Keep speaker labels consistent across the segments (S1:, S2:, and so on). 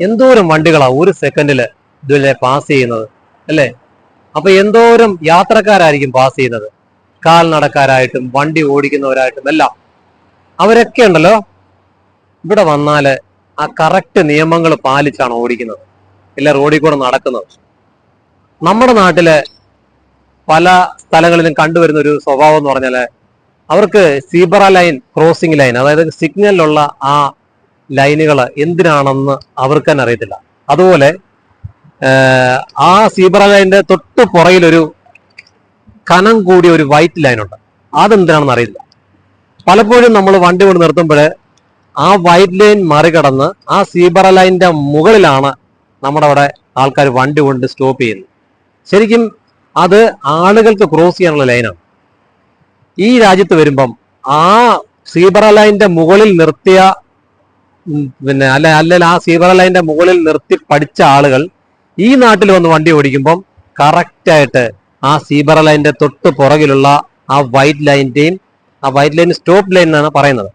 S1: എന്തോരം വണ്ടികളാ ഒരു സെക്കൻഡിൽ ഇതിലെ പാസ് ചെയ്യുന്നത് അല്ലേ? അപ്പൊ എന്തോരം യാത്രക്കാരായിരിക്കും പാസ് ചെയ്യുന്നത്, കാൽനടക്കാരായിട്ടും വണ്ടി ഓടിക്കുന്നവരായിട്ടും എല്ലാം. അവരൊക്കെ ഉണ്ടല്ലോ ഇവിടെ വന്നാല് ആ കറക്റ്റ് നിയമങ്ങൾ പാലിച്ചാണ് ഓടിക്കുന്നത്, ഇല്ല റോഡിൽ കൂടെ നടക്കുന്നത്. നമ്മുടെ നാട്ടില് പല സ്ഥലങ്ങളിലും കണ്ടുവരുന്ന ഒരു സ്വഭാവം എന്ന് പറഞ്ഞാല് അവർക്ക് സീബ്ര ലൈൻ, ക്രോസിംഗ് ലൈൻ, അതായത് സിഗ്നലിലുള്ള ആ ലൈനുകൾ എന്തിനാണെന്ന് അവർക്ക് തന്നെ അറിയത്തില്ല. അതുപോലെ ആ സീബ്ര ലൈനിന്റെ തൊട്ട് പുറകിലൊരു കനം കൂടിയ ഒരു വൈറ്റ് ലൈൻ ഉണ്ട്, അതെന്തിനാണെന്ന് അറിയില്ല. പലപ്പോഴും നമ്മൾ വണ്ടി കൊണ്ട് നിർത്തുമ്പോൾ ആ വൈറ്റ് ലൈൻ മറികടന്ന് ആ സീബ്ര ലൈനിന്റെ മുകളിലാണ് നമ്മുടെ അവിടെ ആൾക്കാർ വണ്ടി കൊണ്ട് സ്റ്റോപ്പ് ചെയ്യുന്നത്. ശരിക്കും അത് ആളുകൾക്ക് ക്രോസ് ചെയ്യാനുള്ള ലൈനാണ്. ഈ രാജ്യത്ത് വരുമ്പം ആ സീബ്ര ലൈനിന്റെ മുകളിൽ നിർത്തിയ അല്ലെങ്കിൽ ആ സീബ്ര ലൈനിന്റെ മുകളിൽ നിർത്തി പഠിച്ച ആളുകൾ ഈ നാട്ടിൽ വന്ന് വണ്ടി ഓടിക്കുമ്പം കറക്റ്റായിട്ട് ആ സീബ്ര ലൈനിന്റെ തൊട്ട് പുറകിലുള്ള ആ വൈറ്റ് ലൈൻ സ്റ്റോപ്പ് ലൈൻ എന്നാണ് പറയുന്നത്,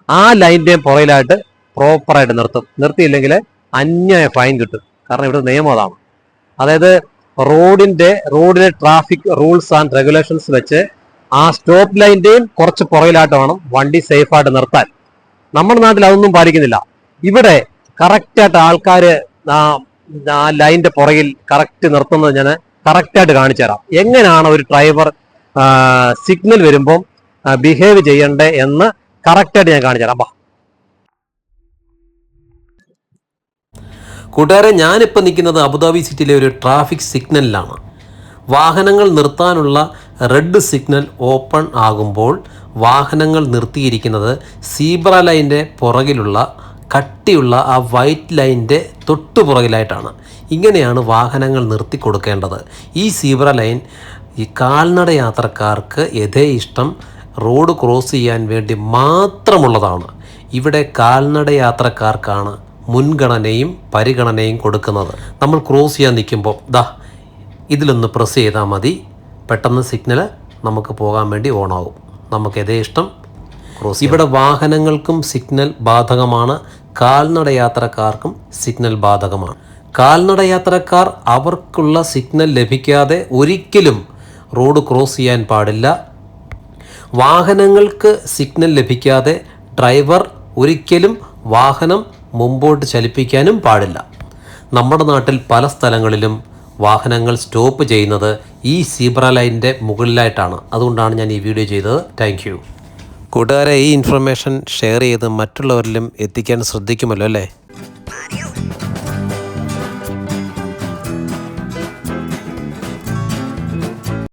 S1: ആ ലൈനിന്റെയും പുറകിലായിട്ട് പ്രോപ്പറായിട്ട് നിർത്തും. നിർത്തിയില്ലെങ്കിൽ അന്യായ ഫൈൻ കിട്ടും. കാരണം ഇവിടെ നിയമം അതാണ്. അതായത് റോഡിലെ ട്രാഫിക് റൂൾസ് ആൻഡ് റെഗുലേഷൻസ് വെച്ച് ആ സ്റ്റോപ്പ് ലൈനിന്റെയും കുറച്ച് പുറകിലായിട്ട് വേണം വണ്ടി സേഫായിട്ട് നിർത്താൻ. നമ്മുടെ നാട്ടിൽ അതൊന്നും പാലിക്കുന്നില്ല. ഇവിടെ കറക്റ്റായിട്ട് ആൾക്കാര് ആ ലൈനിന്റെ പുറകിൽ കറക്റ്റ് നിർത്തുന്നത് ഞാൻ കറക്റ്റായിട്ട് കാണിച്ചു തരാം. എങ്ങനെയാണ് ഒരു ഡ്രൈവർ സിഗ്നൽ വരുമ്പം ബിഹേവ് ചെയ്യണ്ടേ എന്ന് കറക്റ്റായിട്ട് ഞാൻ കാണിച്ചു തരാം.
S2: കൂട്ടുകാരെ, ഞാനിപ്പോൾ നിൽക്കുന്നത് അബുദാബി സിറ്റിയിലെ ഒരു ട്രാഫിക് സിഗ്നലിലാണ്. വാഹനങ്ങൾ നിർത്താനുള്ള റെഡ് സിഗ്നൽ ഓപ്പൺ ആകുമ്പോൾ വാഹനങ്ങൾ നിർത്തിയിരിക്കുന്നത് സീബ്ര ലൈൻ്റെ പുറകിലുള്ള കട്ടിയുള്ള ആ വൈറ്റ് ലൈനിൻ്റെ തൊട്ടു പുറകിലായിട്ടാണ്. ഇങ്ങനെയാണ് വാഹനങ്ങൾ നിർത്തി കൊടുക്കേണ്ടത്. ഈ സീബ്ര ലൈൻ ഈ കാൽനട യാത്രക്കാർക്ക് യഥേഷ്ടം റോഡ് ക്രോസ് ചെയ്യാൻ വേണ്ടി മാത്രമുള്ളതാണ്. ഇവിടെ കാൽനട യാത്രക്കാർക്കാണ് മുൻഗണനയും പരിഗണനയും കൊടുക്കുന്നത്. നമ്മൾ ക്രോസ് ചെയ്യാൻ നിൽക്കുമ്പോൾ ഇതിലൊന്ന് പ്രസ് ചെയ്താൽ മതി, പെട്ടെന്ന് സിഗ്നൽ നമുക്ക് പോകാൻ വേണ്ടി ഓണാകും. നമുക്ക് യഥേഷ്ടം ക്രോസ്. ഇവിടെ വാഹനങ്ങൾക്കും സിഗ്നൽ ബാധകമാണ്, കാൽനട യാത്രക്കാർക്കും സിഗ്നൽ ബാധകമാണ്. കാൽനട യാത്രക്കാർ അവർക്കുള്ള സിഗ്നൽ ലഭിക്കാതെ ഒരിക്കലും റോഡ് ക്രോസ് ചെയ്യാൻ പാടില്ല. വാഹനങ്ങൾക്ക് സിഗ്നൽ ലഭിക്കാതെ ഡ്രൈവർ ഒരിക്കലും വാഹനം മുമ്പോട്ട് ചലിപ്പിക്കാനും പാടില്ല. നമ്മുടെ നാട്ടിൽ പല സ്ഥലങ്ങളിലും വാഹനങ്ങൾ സ്റ്റോപ്പ് ചെയ്യുന്നത് ഈ സീബ്ര ലൈനിൻ്റെ മുകളിലായിട്ടാണ്. അതുകൊണ്ടാണ് ഞാൻ ഈ വീഡിയോ ചെയ്തത്. Thank you. കൂട്ടുകാരെ, ഈ ഇൻഫർമേഷൻ ഷെയർ ചെയ്ത് മറ്റുള്ളവരിലും എത്തിക്കാൻ ശ്രദ്ധിക്കുമല്ലോ അല്ലേ?